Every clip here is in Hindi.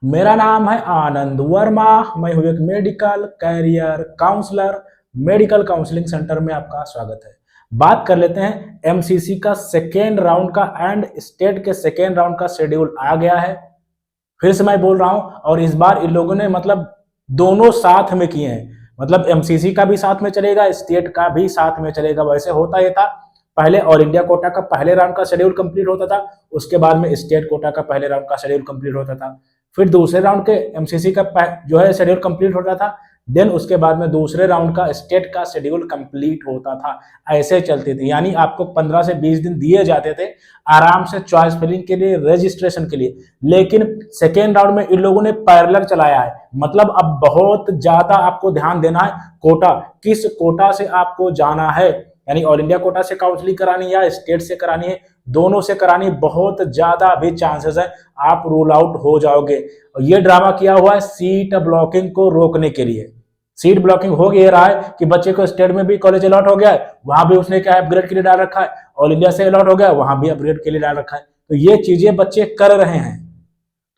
मेरा नाम है आनंद वर्मा। मैं हूँ एक medical career counsellor. Medical counselling centre में आपका स्वागत है। बात कर लेते हैं एमसीसी का सेकेंड राउंड का एंड स्टेट के सेकेंड राउंड का शेड्यूल आ गया है। फिर से मैं बोल रहा हूं, और इस बार इन लोगों ने मतलब दोनों साथ में किए हैं। मतलब एमसीसी का भी साथ में चलेगा, स्टेट का भी साथ में चलेगा। वैसे होता ये था, पहले ऑल इंडिया कोटा का पहले राउंड का शेड्यूल कंप्लीट होता था, उसके बाद में स्टेट कोटा का पहले राउंड का शेड्यूल कंप्लीट होता था। फिर दूसरे राउंड के एमसीसी का जो है शेड्यूल कंप्लीट होता था, देन उसके बाद में दूसरे राउंड का स्टेट का शेड्यूल कंप्लीट होता था। ऐसे चलती थी, यानी आपको 15 से 20 दिन दिए जाते थे आराम से चॉइस फिलिंग के लिए, रजिस्ट्रेशन के लिए। लेकिन सेकेंड राउंड में इन लोगों ने पैरेलल चलाया है। मतलब अब बहुत ज्यादा आपको ध्यान देना है, कोटा किस कोटा से आपको जाना है, यानी ऑल इंडिया कोटा से काउंसलिंग करानी है या स्टेट से करानी है, दोनों से करानी। बहुत ज्यादा भी चांसेस है आप रूल आउट हो जाओगे। और ये ड्रामा किया हुआ है सीट ब्लॉकिंग को रोकने के लिए। सीट ब्लॉकिंग हो गया रहा है कि बच्चे को स्टेट में भी कॉलेज अलॉट हो गया है, वहां भी उसने क्या है अपग्रेड के लिए डाल रखा है, ऑल इंडिया से अलॉट हो गया वहां भी अपग्रेड के लिए डाल रखा है। तो ये चीजें बच्चे कर रहे हैं,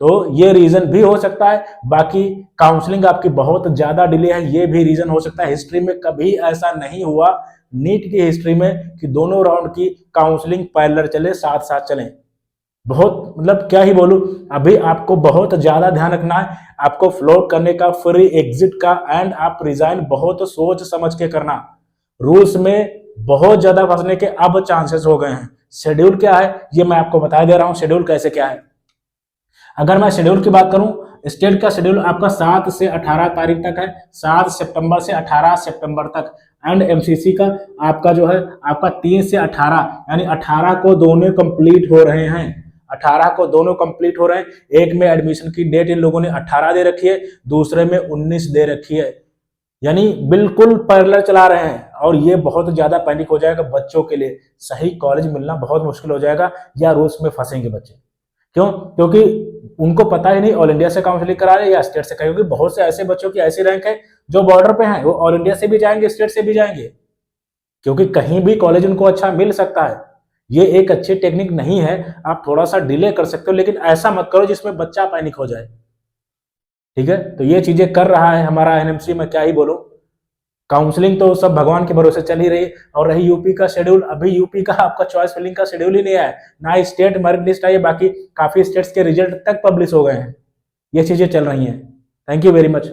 तो ये रीजन भी हो सकता है। बाकी काउंसलिंग आपकी बहुत ज्यादा डिले है, ये भी रीजन हो सकता है। हिस्ट्री में कभी ऐसा नहीं हुआ नीट की हिस्ट्री में कि दोनों राउंड की काउंसलिंग पैरेलल चले, साथ साथ चले। बहुत मतलब क्या ही बोलूं। अभी आपको बहुत ज्यादा ध्यान रखना है, आपको फ्लोट करने का, फ्री एग्जिट का, एंड आप रिजाइन बहुत सोच समझ के करना। रूल्स में बहुत ज्यादा फंसने के अब चांसेस हो गए हैं। शेड्यूल क्या है ये मैं आपको बता दे रहा हूं, शेड्यूल कैसे क्या है। अगर मैं शेड्यूल की बात करूं, स्टेट का शेड्यूल आपका 7 से 18 तारीख तक है, 7 सितंबर से 18 सितंबर तक। एंड एमसीसी का आपका जो है आपका 3 से 18, यानी 18 को दोनों कंप्लीट हो रहे हैं। 18 को दोनों कंप्लीट हो रहे हैं। एक में एडमिशन की डेट इन लोगों ने 18 दे रखी है, दूसरे में 19 दे रखी है। यानी बिल्कुल पैरेलल चला रहे हैं, और ये बहुत ज्यादा पैनिक हो जाएगा बच्चों के लिए। सही कॉलेज मिलना बहुत मुश्किल हो जाएगा, या रूल्स में फंसेंगे बच्चे। क्यों? क्योंकि उनको पता ही नहीं ऑल इंडिया से काउंसलिंग करा रहे या स्टेट से। क्योंकि बहुत से ऐसे बच्चों की ऐसी रैंक है जो बॉर्डर पे हैं, वो ऑल इंडिया से भी जाएंगे, स्टेट से भी जाएंगे, क्योंकि कहीं भी कॉलेज उनको अच्छा मिल सकता है। ये एक अच्छी टेक्निक नहीं है। आप थोड़ा सा डिले कर सकते हो, लेकिन ऐसा मत करो जिसमें बच्चा पैनिक हो जाए। ठीक है, तो ये चीजें कर रहा है हमारा एनएमसी, में क्या ही बोलूं। काउंसलिंग तो सब भगवान के भरोसे चल ही रही। और रही यूपी का शेड्यूल, अभी यूपी का आपका चॉइस फिलिंग का शेड्यूल ही नहीं आया, ना स्टेट मेरिट लिस्ट आई है। बाकी काफी स्टेट्स के रिजल्ट तक पब्लिश हो गए हैं। ये चीजें चल रही हैं। Thank you very much.